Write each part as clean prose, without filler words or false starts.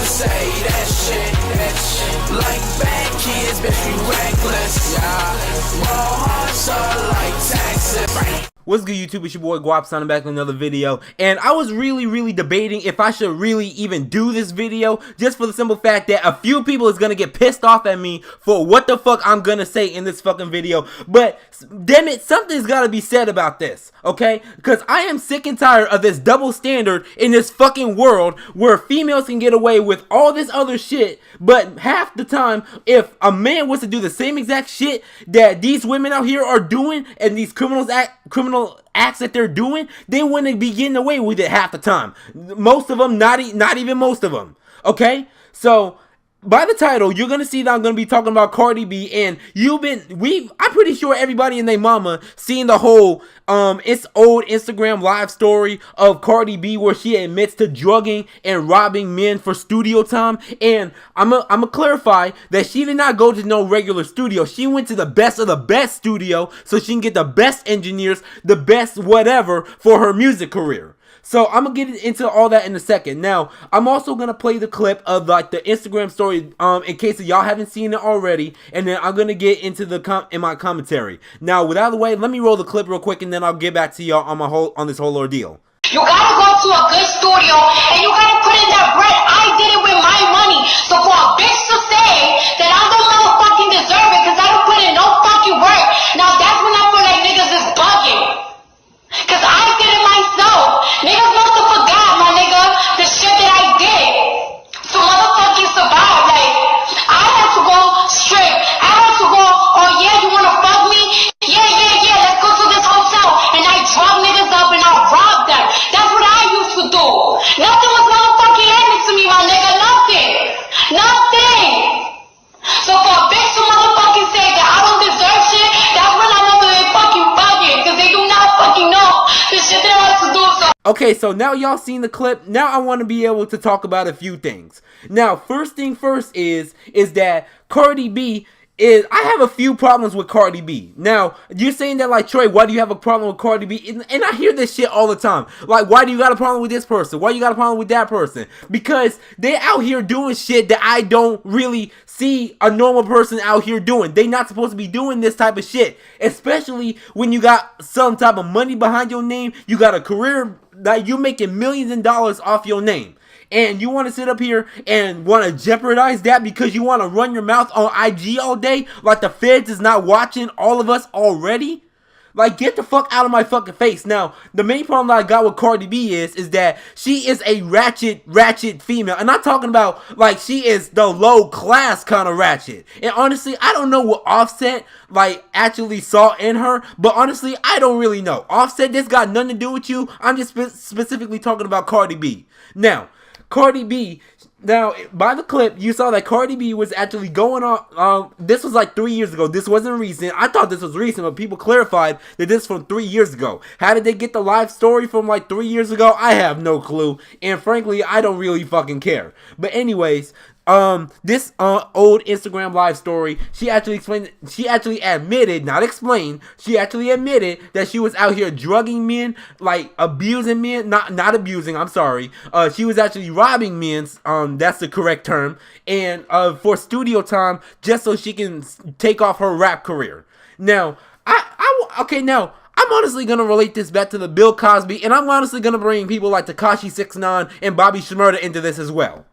say that shit. Like bad kids, bitch, we reckless. Yeah, all hearts are like taxes. What's good, YouTube? It's your boy Guap signing back with another video, and I was really debating if I should really even do this video, just for the simple fact that a few people is gonna get pissed off at me for what the fuck I'm gonna say in this fucking video. But damn it, something's gotta be said about this, okay? Because I am sick and tired of this double standard in this fucking world where females can get away with all this other shit, but half the time, if a man was to do the same exact shit that these women out here are doing and these criminal acts that they're doing, they wouldn't be getting away with it half the time. Most of them, not even most of them. Okay, so by the title, you're gonna see that I'm gonna be talking about Cardi B, and I'm pretty sure everybody and their mama seen the whole it's old Instagram live story of Cardi B where she admits to drugging and robbing men for studio time. And I'm gonna clarify that she did not go to no regular studio. She went to the best of the best studio so she can get the best engineers, the best whatever for her music career. So I'm gonna get into all that in a second. Now, I'm also gonna play the clip of like the Instagram story, in case y'all haven't seen it already, and then I'm gonna get into in my commentary. Now, without the way, let me roll the clip real quick, and then I'll get back to y'all on this whole ordeal. You gotta go to a good studio, and you gotta put in that bread. I did it with my money. So for a bitch to say that I don't motherfucking deserve it because I don't put in no fucking work, now that's when I feel like niggas is bugging. Cause I did it myself. Niggas must have forgot, my nigga, the shit that I did to motherfucking survive. Like, I had to go straight. I had to go, oh yeah, you wanna fuck me? Yeah, let's go to this hotel. And I drop niggas up and I rob them. That's what I used to do. Nothing was motherfucking happening to me, my nigga. Nothing. So for a bitch to motherfucking say that I don't deserve shit, that's when I know that they fucking bugging. Cause they do not fucking know the shit they have to do. So okay, so now y'all seen the clip. Now I want to be able to talk about a few things. Now, first thing first is that Cardi B I have a few problems with Cardi B. Now, you're saying that like, Troy, why do you have a problem with Cardi B? And I hear this shit all the time. Like, why do you got a problem with this person? Why you got a problem with that person? Because they out here doing shit that I don't really see a normal person out here doing. They not supposed to be doing this type of shit. Especially when you got some type of money behind your name. You got a career that you're making millions of dollars off your name. And you want to sit up here and want to jeopardize that because you want to run your mouth on IG all day like the feds is not watching all of us already? Like, get the fuck out of my fucking face. Now, the main problem that I got with Cardi B is that she is a ratchet female. And I'm talking about, like, she is the low class kind of ratchet. And honestly, I don't know what Offset, like, actually saw in her. But honestly, I don't really know. Offset, this got nothing to do with you. I'm just specifically talking about Cardi B. Now, Cardi B, now, by the clip, you saw that Cardi B was actually going on, this was like 3 years ago. This wasn't recent. I thought this was recent, but people clarified that this was from 3 years ago. How did they get the live story from like 3 years ago? I have no clue. And frankly, I don't really fucking care. But anyways, this old Instagram live story, she actually admitted, not explained, she actually admitted that she was out here drugging men, like abusing men, not abusing, I'm sorry. She was actually robbing men, that's the correct term, and for studio time, just so she can take off her rap career. Now, now, I'm honestly going to relate this back to the Bill Cosby, and I'm honestly going to bring people like Tekashi 6ix9ine and Bobby Shmurda into this as well.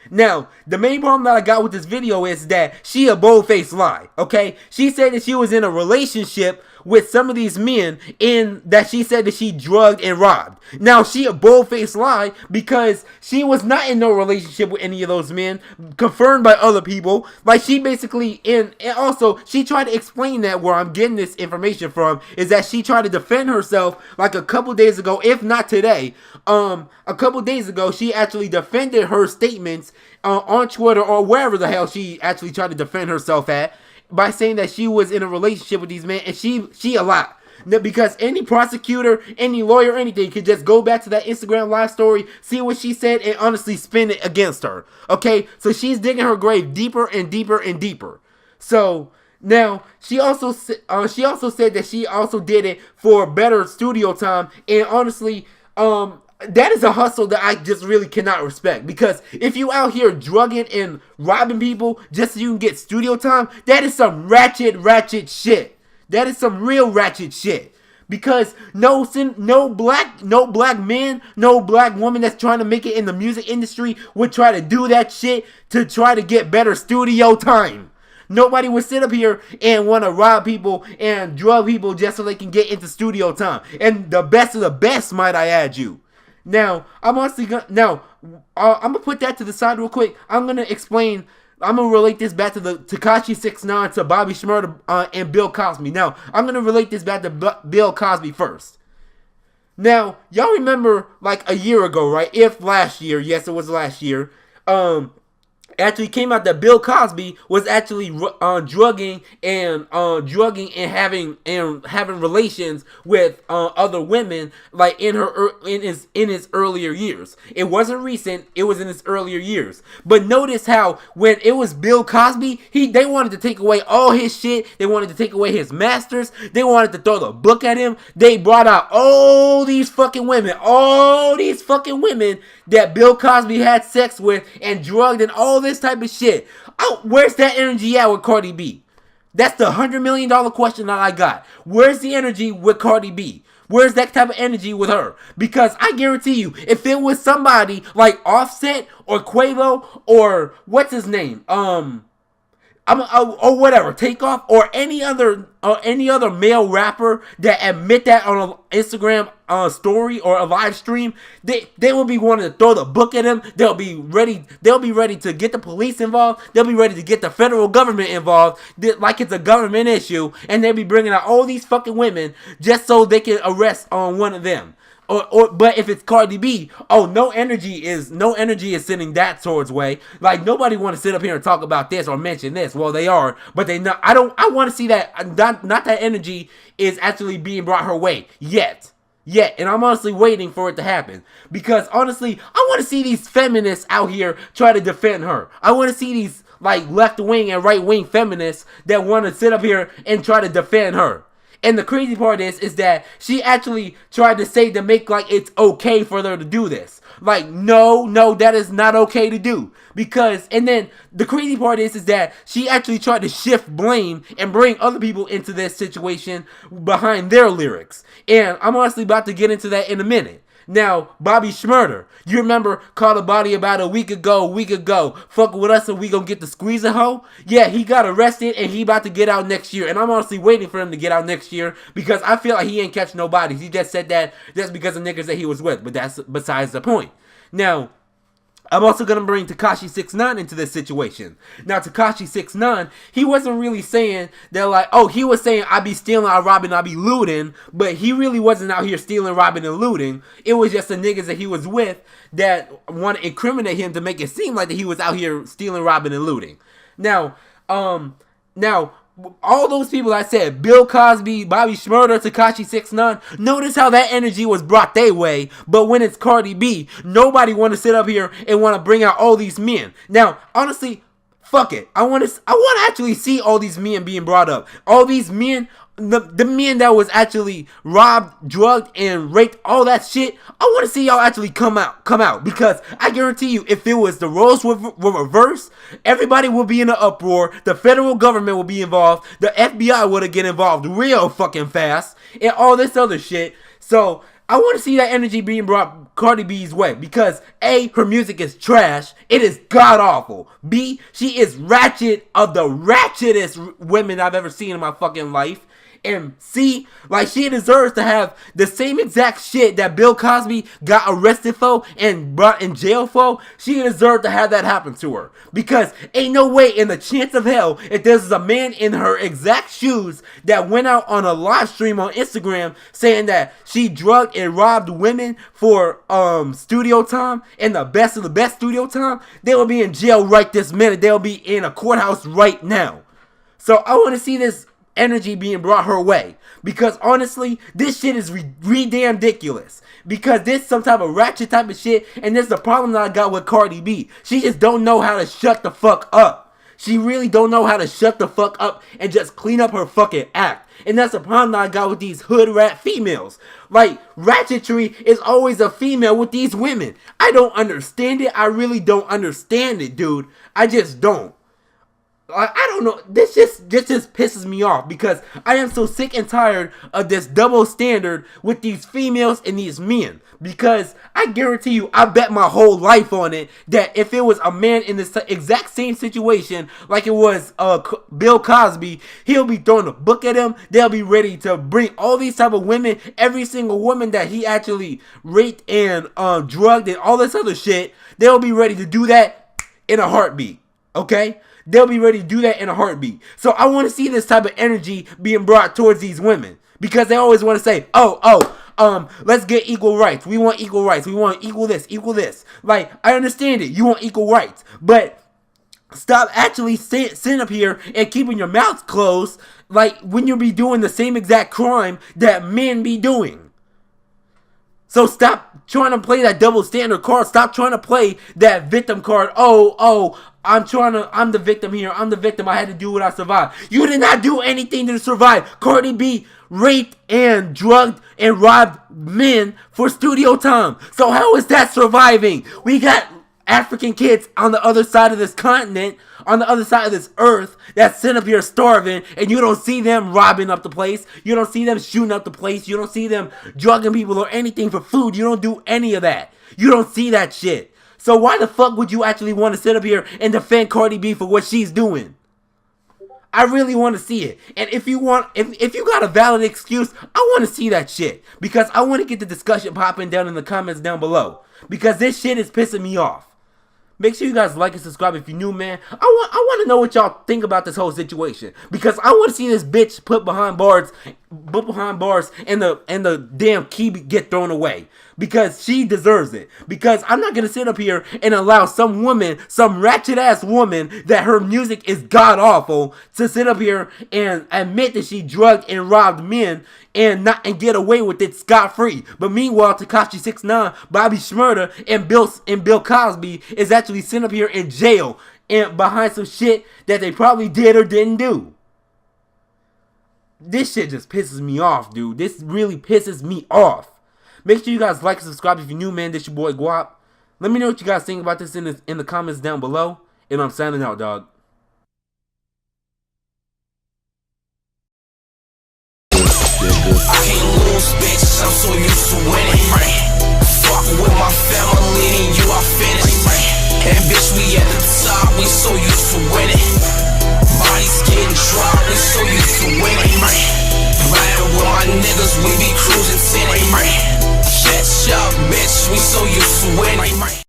Now, the main problem that I got with this video is that she a bold-faced lie, okay? She said that she was in a relationship with some of these men and that she said that she drugged and robbed. Now, she a bold-faced lie because she was not in no relationship with any of those men, confirmed by other people. Like, she basically, and also, she tried to explain that where I'm getting this information from is that she tried to defend herself like a couple days ago, if not today. A couple days ago, she actually defended her statements on Twitter or wherever the hell she actually tried to defend herself at by saying that she was in a relationship with these men, and she a lot. Because any prosecutor, any lawyer, anything could just go back to that Instagram live story, see what she said, and honestly spin it against her. Okay, so she's digging her grave deeper and deeper and deeper. So now she also said that she also did it for better studio time, and honestly, that is a hustle that I just really cannot respect. Because if you out here drugging and robbing people just so you can get studio time, that is some ratchet shit. That is some real ratchet shit. Because no black man, no black woman that's trying to make it in the music industry would try to do that shit to try to get better studio time. Nobody would sit up here and want to rob people and drug people just so they can get into studio time. And the best of the best, might I add you. Now, I'm gonna put that to the side real quick. I'm gonna relate this back to the Tekashi 6ix9ine to Bobby Shmurda and Bill Cosby. Now, I'm gonna relate this back to Bill Cosby first. Now, y'all remember like a year ago, right? If last year, yes, it was last year. Actually came out that Bill Cosby was actually drugging and having relations with other women, like in his earlier years. It wasn't recent; it was in his earlier years. But notice how when it was Bill Cosby, they wanted to take away all his shit. They wanted to take away his masters. They wanted to throw the book at him. They brought out all these fucking women that Bill Cosby had sex with and drugged and all this type of shit. Oh, where's that energy at with Cardi B? That's the $100 million question that I got. Where's the energy with Cardi B? Where's that type of energy with her? Because I guarantee you, if it was somebody like Offset or Quavo or what's his name, or whatever, Takeoff or any other male rapper that admit that on an Instagram story or a live stream, they will be wanting to throw the book at him. They'll be ready to get the police involved. They'll be ready to get the federal government involved, like it's a government issue, and they'll be bringing out all these fucking women just so they can arrest on one of them. But if it's Cardi B, no energy is sending that towards way. Like nobody want to sit up here and talk about this or mention this. Well, they are, but they not. I want to see that. Not that energy is actually being brought her way yet. And I'm honestly waiting for it to happen because honestly, I want to see these feminists out here try to defend her. I want to see these like left wing and right wing feminists that want to sit up here and try to defend her. And the crazy part is that she actually tried to say to make like it's okay for her to do this. Like, no, that is not okay to do. Because, and then the crazy part is that she actually tried to shift blame and bring other people into this situation behind their lyrics. And I'm honestly about to get into that in a minute. Now, Bobby Shmurda, you remember called a body about a week ago, fuck with us and we gonna get the squeezing hoe? Yeah, he got arrested and he about to get out next year. And I'm honestly waiting for him to get out next year because I feel like he ain't catch no bodies. He just said that just because of niggas that he was with, but that's besides the point. Now, I'm also going to bring Tekashi 6ix9ine into this situation. Now, Tekashi 6ix9ine, he wasn't really saying that like, he was saying I be stealing, I robbing, I be looting, but he really wasn't out here stealing, robbing, and looting. It was just the niggas that he was with that want to incriminate him to make it seem like that he was out here stealing, robbing, and looting. Now, all those people I said, Bill Cosby, Bobby Shmurda, Tekashi 6ix9ine, notice how that energy was brought their way, but when it's Cardi B, nobody want to sit up here and want to bring out all these men. Now, honestly, fuck it. I want to actually see all these men being brought up. All these men, the men that was actually robbed, drugged, and raped, all that shit. I want to see y'all actually come out because I guarantee you, if it was the roles were reversed, everybody would be in an uproar. The federal government would be involved. The FBI would get involved real fucking fast, and all this other shit. So I want to see that energy being brought Cardi B's way because A, her music is trash. It is god awful. B, she is ratchet of the ratchetest women I've ever seen in my fucking life. And C, like she deserves to have the same exact shit that Bill Cosby got arrested for and brought in jail for. She deserved to have that happen to her. Because ain't no way in the chance of hell if there's a man in her exact shoes that went out on a live stream on Instagram saying that she drugged and robbed women for studio time and the best of the best studio time, they will be in jail right this minute. They'll be in a courthouse right now. So I want to see this energy being brought her way because honestly this shit is damn ridiculous because this some type of ratchet type of shit, and this is the problem that I got with Cardi B. She just don't know how to shut the fuck up. She really don't know how to shut the fuck up and just clean up her fucking act. And that's the problem that I got with these hood rat females. Like, ratchetry is always a female with these women. I don't understand it. I really don't understand it, dude. I just don't. I don't know. This just pisses me off because I am so sick and tired of this double standard with these females and these men. Because I guarantee you, I bet my whole life on it that if it was a man in this exact same situation like it was Bill Cosby, he'll be throwing a book at him. They'll be ready to bring all these type of women, every single woman that he actually raped and drugged and all this other shit. They'll be ready to do that in a heartbeat. Okay? They'll be ready to do that in a heartbeat. So I want to see this type of energy being brought towards these women. Because they always want to say, let's get equal rights. We want equal rights. We want equal this. Like, I understand it. You want equal rights. But stop actually sitting up here and keeping your mouths closed. Like, when you be doing the same exact crime that men be doing. So stop trying to play that double standard card. Stop trying to play that victim card. I'm the victim here. I'm the victim. I had to do what I survived. You did not do anything to survive. Cardi B raped and drugged and robbed men for studio time. So how is that surviving? We got African kids on the other side of this continent, on the other side of this earth, that's sitting up here starving, and you don't see them robbing up the place. You don't see them shooting up the place. You don't see them drugging people or anything for food. You don't do any of that. You don't see that shit. So why the fuck would you actually want to sit up here and defend Cardi B for what she's doing? I really want to see it. And if you got a valid excuse, I want to see that shit. Because I want to get the discussion popping down in the comments down below. Because this shit is pissing me off. Make sure you guys like and subscribe if you're new, man. I want to know what y'all think about this whole situation. Because I want to see this bitch put behind bars and the damn key get thrown away. Because she deserves it. Because I'm not going to sit up here and allow some woman, some ratchet ass woman that her music is god awful, to sit up here and admit that she drugged and robbed men and get away with it scot free. But meanwhile, Tekashi 6ix9ine, Bobby Shmurda, and Bill Cosby is actually sitting up here in jail and behind some shit that they probably did or didn't do. This shit just pisses me off, dude. This really pisses me off. Make sure you guys like and subscribe if you're new, man. This your boy Guap. Let me know what you guys think about this in the comments down below. And I'm signing out, dog. I can't lose, bitch. I'm so used to winning. Fuck with my family and you are finished. And bitch, we at the top. We so used to winning. Bodies getting dropped. We so used to winning. Riding with my niggas, we be cruising tinted. Catch up, bitch. We so used to winning.